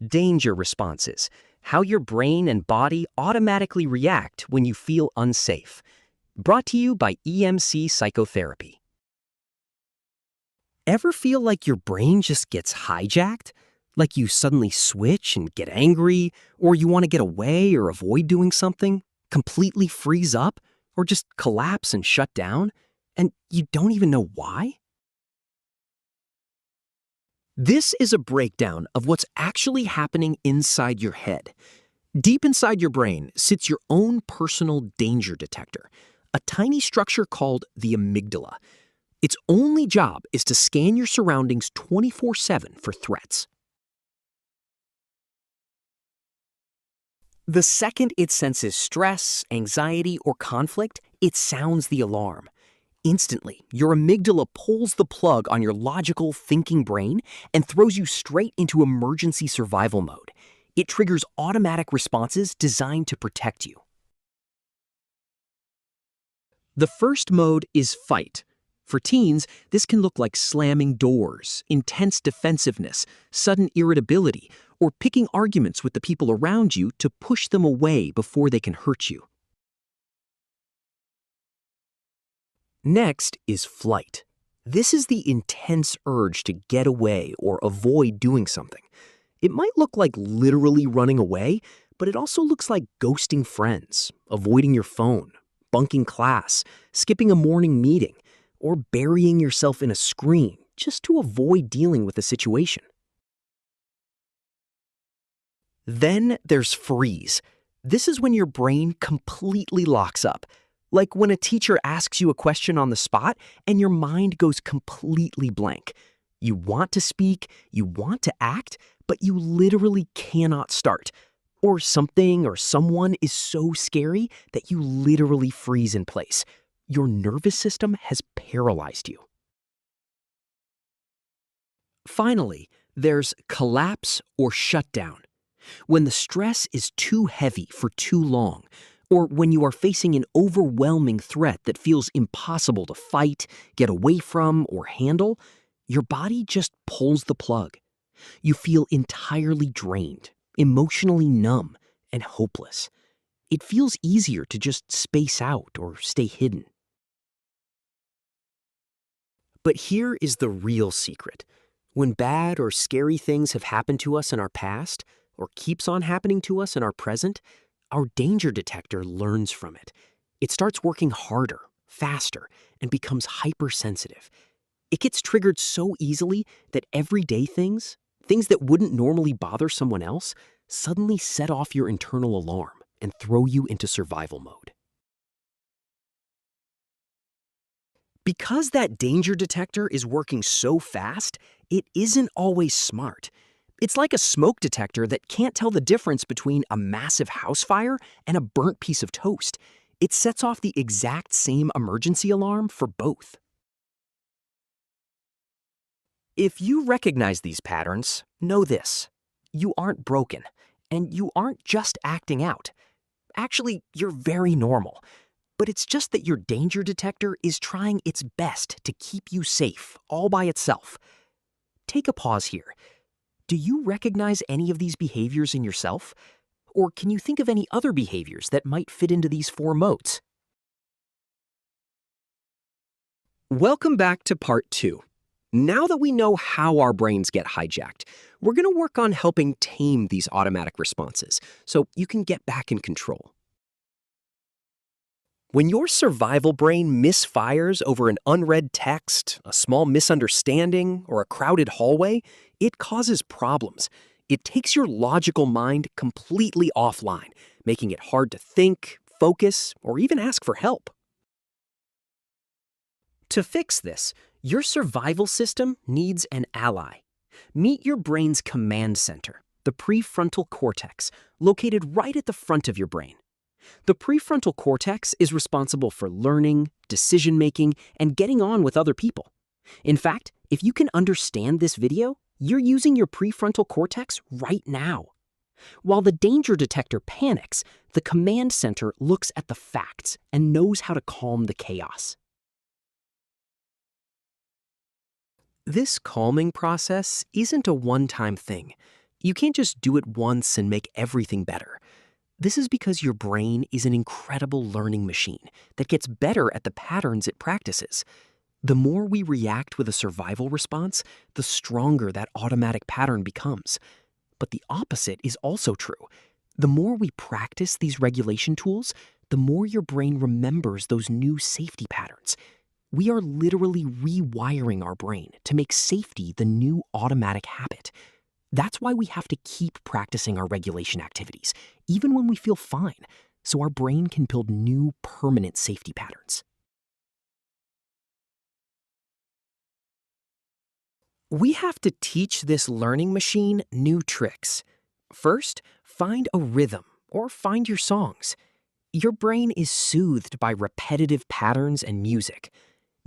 Danger responses, how your brain and body automatically react when you feel unsafe. Brought to you by EMC Psychotherapy. Ever feel like your brain just gets hijacked? Like you suddenly switch and get angry, or you want to get away or avoid doing something, completely freeze up, or just collapse and shut down, and you don't even know why? This is a breakdown of what's actually happening inside your head. Deep inside your brain sits your own personal danger detector, a tiny structure called the amygdala. Its only job is to scan your surroundings 24/7 for threats. The second it senses stress, anxiety, or conflict, it sounds the alarm. Instantly, your amygdala pulls the plug on your logical, thinking brain and throws you straight into emergency survival mode. It triggers automatic responses designed to protect you. The first mode is fight. For teens, this can look like slamming doors, intense defensiveness, sudden irritability, or picking arguments with the people around you to push them away before they can hurt you. Next is flight. This is the intense urge to get away or avoid doing something. It might look like literally running away, but it also looks like ghosting friends, avoiding your phone, bunking class, skipping a morning meeting, or burying yourself in a screen just to avoid dealing with the situation. Then there's freeze. This is when your brain completely locks up. Like when a teacher asks you a question on the spot and your mind goes completely blank. You want to speak, you want to act, but you literally cannot start. Or something or someone is so scary that you literally freeze in place. Your nervous system has paralyzed you. Finally, there's collapse or shutdown. When the stress is too heavy for too long, or when you are facing an overwhelming threat that feels impossible to fight, get away from, or handle, your body just pulls the plug. You feel entirely drained, emotionally numb, and hopeless. It feels easier to just space out or stay hidden. But here is the real secret. When bad or scary things have happened to us in our past, or keeps on happening to us in our present, our danger detector learns from it. It starts working harder, faster, and becomes hypersensitive. It gets triggered so easily that everyday things that wouldn't normally bother someone else, suddenly set off your internal alarm and throw you into survival mode. Because that danger detector is working so fast, it isn't always smart. It's like a smoke detector that can't tell the difference between a massive house fire and a burnt piece of toast. It sets off the exact same emergency alarm for both. If you recognize these patterns, know this: you aren't broken, and you aren't just acting out. Actually, you're very normal. But it's just that your danger detector is trying its best to keep you safe all by itself. Take a pause here. Do you recognize any of these behaviors in yourself? Or can you think of any other behaviors that might fit into these 4 modes? Welcome back to part 2. Now that we know how our brains get hijacked, we're going to work on helping tame these automatic responses so you can get back in control. When your survival brain misfires over an unread text, a small misunderstanding, or a crowded hallway, it causes problems. It takes your logical mind completely offline, making it hard to think, focus, or even ask for help. To fix this, your survival system needs an ally. Meet your brain's command center, the prefrontal cortex, located right at the front of your brain. The prefrontal cortex is responsible for learning, decision-making, and getting on with other people. In fact, if you can understand this video, you're using your prefrontal cortex right now. While the danger detector panics, the command center looks at the facts and knows how to calm the chaos. This calming process isn't a one-time thing. You can't just do it once and make everything better. This is because your brain is an incredible learning machine that gets better at the patterns it practices. The more we react with a survival response, the stronger that automatic pattern becomes. But the opposite is also true. The more we practice these regulation tools, the more your brain remembers those new safety patterns. We are literally rewiring our brain to make safety the new automatic habit. That's why we have to keep practicing our regulation activities, even when we feel fine, so our brain can build new permanent safety patterns. We have to teach this learning machine new tricks. First, find a rhythm or find your songs. Your brain is soothed by repetitive patterns and music.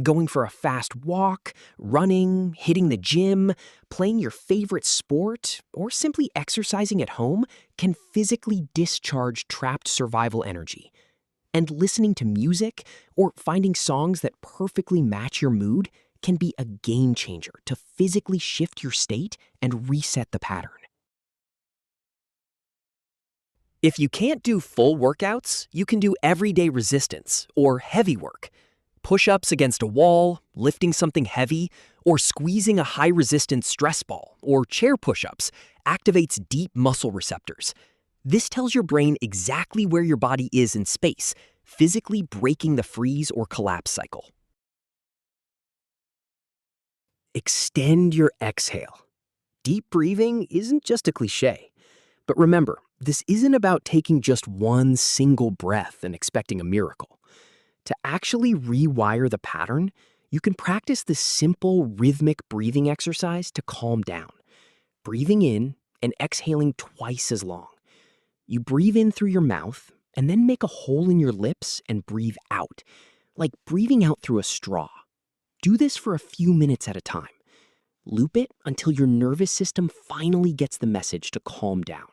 Going for a fast walk, running, hitting the gym, playing your favorite sport, or simply exercising at home can physically discharge trapped survival energy. And listening to music or finding songs that perfectly match your mood can be a game changer to physically shift your state and reset the pattern. If you can't do full workouts, you can do everyday resistance or heavy work. Push-ups against a wall, lifting something heavy, or squeezing a high-resistance stress ball or chair push-ups activates deep muscle receptors. This tells your brain exactly where your body is in space, physically breaking the freeze or collapse cycle. Extend your exhale. Deep breathing isn't just a cliche. But remember, this isn't about taking just one single breath and expecting a miracle. To actually rewire the pattern, you can practice this simple rhythmic breathing exercise to calm down. Breathing in and exhaling twice as long. You breathe in through your mouth and then make a hole in your lips and breathe out, like breathing out through a straw. Do this for a few minutes at a time. Loop it until your nervous system finally gets the message to calm down.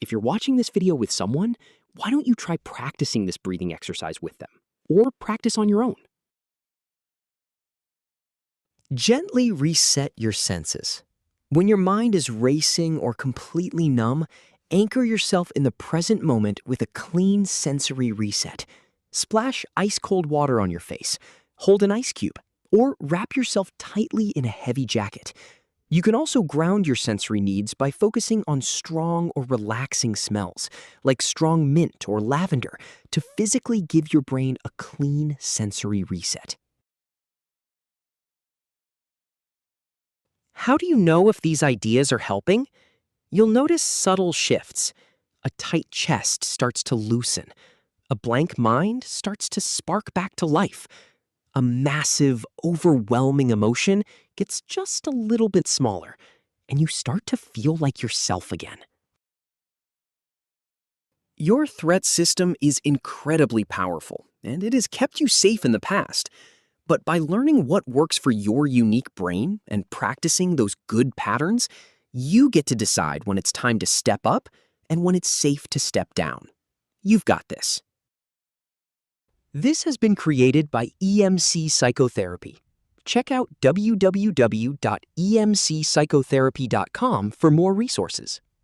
If you're watching this video with someone, why don't you try practicing this breathing exercise with them? Or practice on your own. Gently reset your senses. When your mind is racing or completely numb, anchor yourself in the present moment with a clean sensory reset. Splash ice-cold water on your face, hold an ice cube, or wrap yourself tightly in a heavy jacket. You can also ground your sensory needs by focusing on strong or relaxing smells, like strong mint or lavender, to physically give your brain a clean sensory reset. How do you know if these ideas are helping? You'll notice subtle shifts. A tight chest starts to loosen. A blank mind starts to spark back to life. A massive, overwhelming emotion gets just a little bit smaller, and you start to feel like yourself again. Your threat system is incredibly powerful, and it has kept you safe in the past. But by learning what works for your unique brain and practicing those good patterns, you get to decide when it's time to step up and when it's safe to step down. You've got this. This has been created by EMC Psychotherapy. Check out www.emcpsychotherapy.com for more resources.